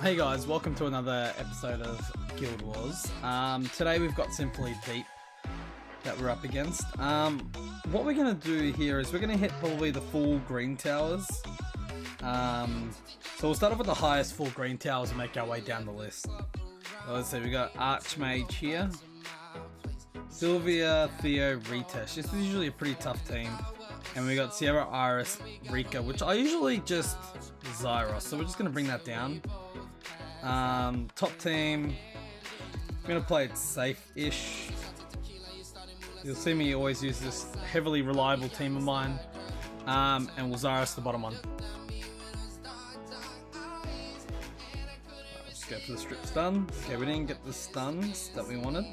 Hey guys, welcome to another episode of Guild Wars. Today we've got SINfullyDEEP that we're up against. What we're going to do here is we're going to hit probably the full green towers. So we'll start off with the highest full green towers and make our way down the list. So let's see, we got Archmage here. Sylvia, Theo, Ritesh. This is usually a pretty tough team. And we got Sierra, Iris, Rika, which I usually just Zyros. So we're just going to bring that down. Top team, I'm going to play it safe-ish. You'll see me always use this heavily reliable team of mine. And we'll Zyros the bottom one. Let's go for the strip stun. Okay, we didn't get the stuns that we wanted.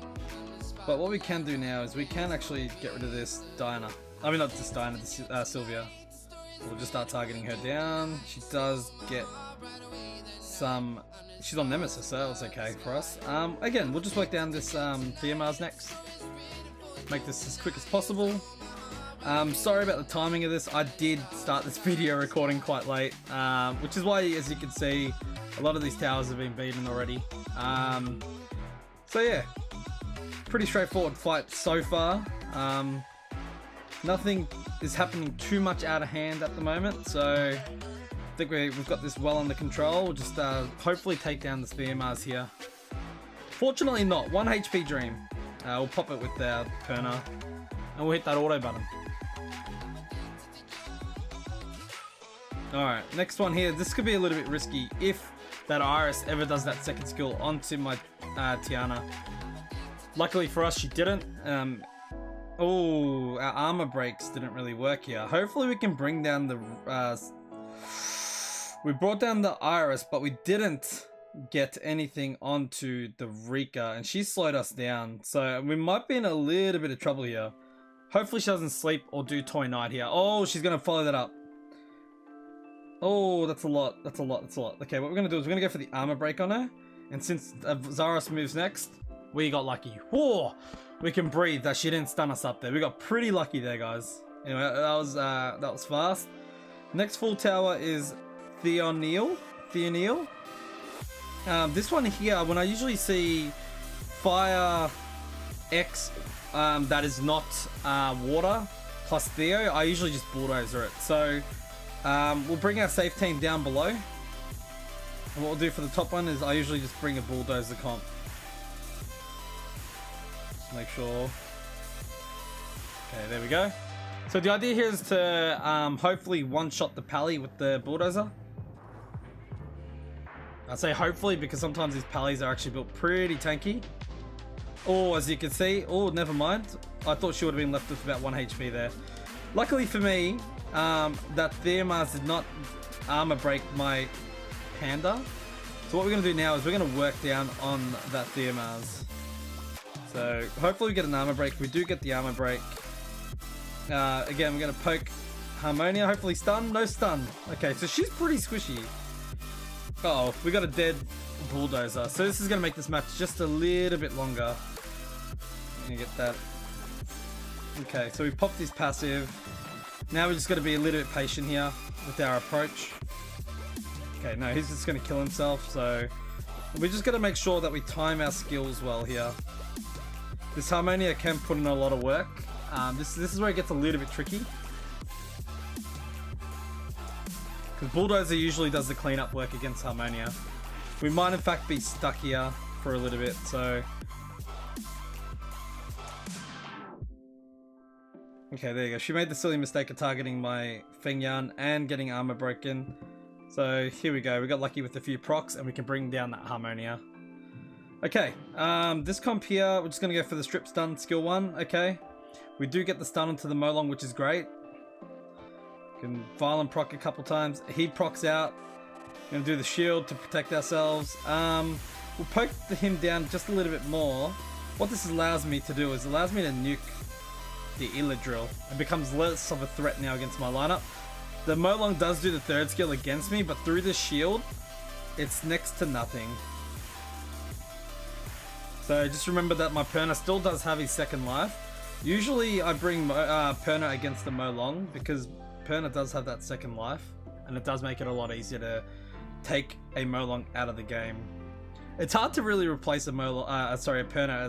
But what we can do now is we can actually get rid of this Diana. I mean, not this Diana, this Sylvia. We'll just start targeting her down. She does get some... She's on Nemesis, so that's okay for us. Again, we'll just work down this Theomars next. Make this as quick as possible. Sorry about the timing of this. I did start this video recording quite late, which is why, as you can see, a lot of these towers have been beaten already. So yeah, pretty straightforward fight so far. Nothing is happening too much out of hand at the moment, so I think we've got this well under control. We'll just hopefully take down the Theomars here. Fortunately not, 1 HP Dream. We'll pop it with our Perna, and we'll hit that auto button. Alright, next one here. This could be a little bit risky if that Iris ever does that second skill onto my Tiana. Luckily for us, she didn't. Oh, our armor breaks didn't really work here. Hopefully we can bring down the... we brought down the Iris, but we didn't get anything onto the Rika, and she slowed us down. So we might be in a little bit of trouble here. Hopefully she doesn't sleep or do Toy Night here. Oh, she's going to follow that up. Oh, that's a lot. That's a lot. That's a lot. Okay, what we're going to do is we're going to go for the armor break on her. And since Zyros moves next, we got lucky. Whoa! We can breathe that she didn't stun us up there. We got pretty lucky there, guys. Anyway, that was fast. Next full tower is Theonil. This one here, when I usually see Fire X that is not water plus Theo, I usually just bulldozer it. So we'll bring our safe team down below. And what we'll do for the top one is I usually just bring a bulldozer comp. Make sure. Okay, there we go. So the idea here is to hopefully one-shot the pally with the bulldozer. I say hopefully because sometimes these pallies are actually built pretty tanky. Oh, as you can see, oh, never mind. I thought she would have been left with about 1 HP there. Luckily for me, that Theomars did not armor break my Panda. So what we're going to do now is we're going to work down on that Theomars. So hopefully we get an armor break. We do get the armor break. Again, we're going to poke Harmonia. Hopefully stun. No stun. Okay, so she's pretty squishy. Uh oh, we got a dead bulldozer. So this is going to make this match just a little bit longer. I'm going to get that. Okay, so we popped his passive. Now we just got to be a little bit patient here with our approach. Okay, no, he's just going to kill himself. So we just got to make sure that we time our skills well here. This Harmonia can put in a lot of work. This is where it gets a little bit tricky. Because Bulldozer usually does the cleanup work against Harmonia. We might in fact be stuck here for a little bit, so... Okay, there you go. She made the silly mistake of targeting my Feng Yan and getting armor broken. So here we go. We got lucky with a few procs and we can bring down that Harmonia. Okay, this comp here, we're just going to go for the strip stun skill 1, okay. We do get the stun onto the Molong, which is great. Can violent proc a couple times. He procs out. We're going to do the shield to protect ourselves. We'll poke him down just a little bit more. What this allows me to do is it allows me to nuke the Illadrill. It becomes less of a threat now against my lineup. The Molong does do the third skill against me, but through the shield, it's next to nothing. So just remember that my Perna still does have his second life. Usually I bring Perna against the Molong because Perna does have that second life, and it does make it a lot easier to take a Molong out of the game. It's hard to really replace a Perna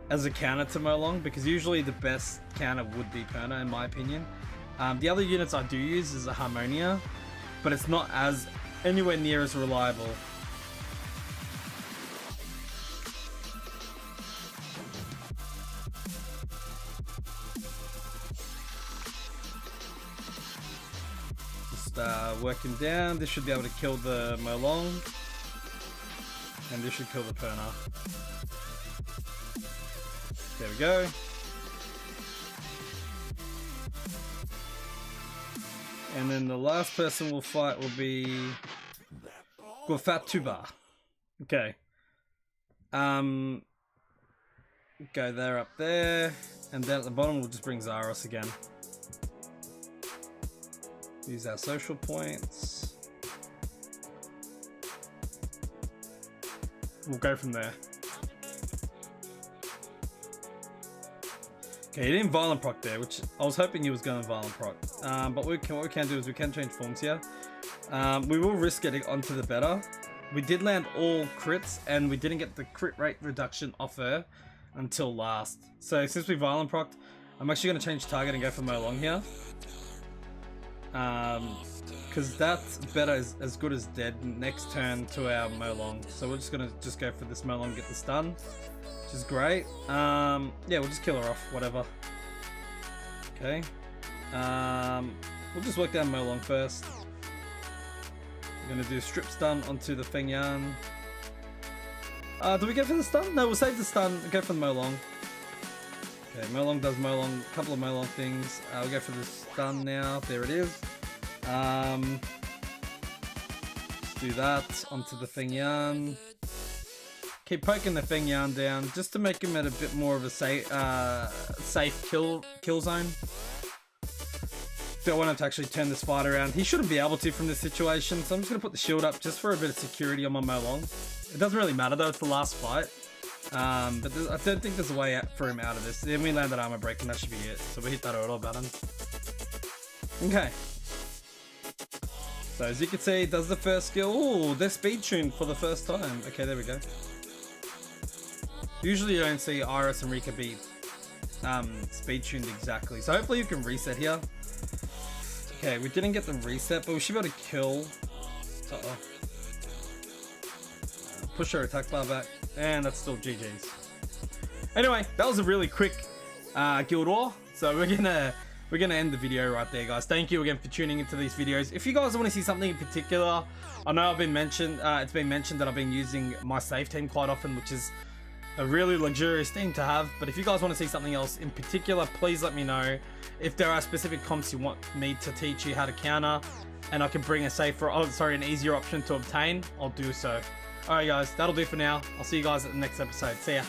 as a counter to Molong, because usually the best counter would be Perna in my opinion. The other units I do use is a Harmonia, but it's not as anywhere near as reliable. Working down, this should be able to kill the Molong, and this should kill the Perna. There we go. And then the last person we'll fight will be Gorfatuba. Okay. Go there, up there, and then at the bottom we'll just bring Zaros again. Use our social points. We'll go from there. Okay, he didn't violent proc there, which I was hoping he was going to violent proc. But what we can do is we can change forms here. We will risk getting onto the better. We did land all crits, and we didn't get the crit rate reduction off her until last. So since we violent procced, I'm actually going to change target and go for Molong here. Because that better is as good as dead next turn to our Molong. So we're just gonna go for this Molong, get the stun, which is great. Yeah, we'll just kill her off, whatever. Okay. We'll just work down Molong first. We're gonna do strip stun onto the Feng Yan. Do we go for the stun? No, we'll save the stun and go for the Molong. Okay, Molong does Molong, a couple of Molong things. We'll go for the stun now. There it is. Let's do that onto the Feng Yan. Keep poking the Feng Yan down just to make him at a bit more of a safe kill zone. Don't want him to actually turn this fight around. He shouldn't be able to from this situation, so I'm just going to put the shield up just for a bit of security on my Molong. It doesn't really matter though, it's the last fight. But I don't think there's a way out for him out of this. Then we land that armor break and that should be it. So we hit that auto button. Okay. So as you can see, it does the first skill. Oh, they're speed tuned for the first time. Okay, there we go. Usually you don't see Iris and Rika be speed tuned exactly. So hopefully you can reset here. Okay, we didn't get the reset, but we should be able to kill. Uh-oh. Push her attack bar back, and that's still GG's. Anyway, that was a really quick Guild War, so we're gonna end the video right there, guys. Thank you again for tuning into these videos. If you guys want to see something in particular, I know it's been mentioned that I've been using my save team quite often, which is a really luxurious thing to have. But if you guys want to see something else in particular, please let me know. If there are specific comps you want me to teach you how to counter, and I can bring an easier option to obtain, I'll do so. Alright guys, that'll do for now. I'll see you guys at the next episode. See ya.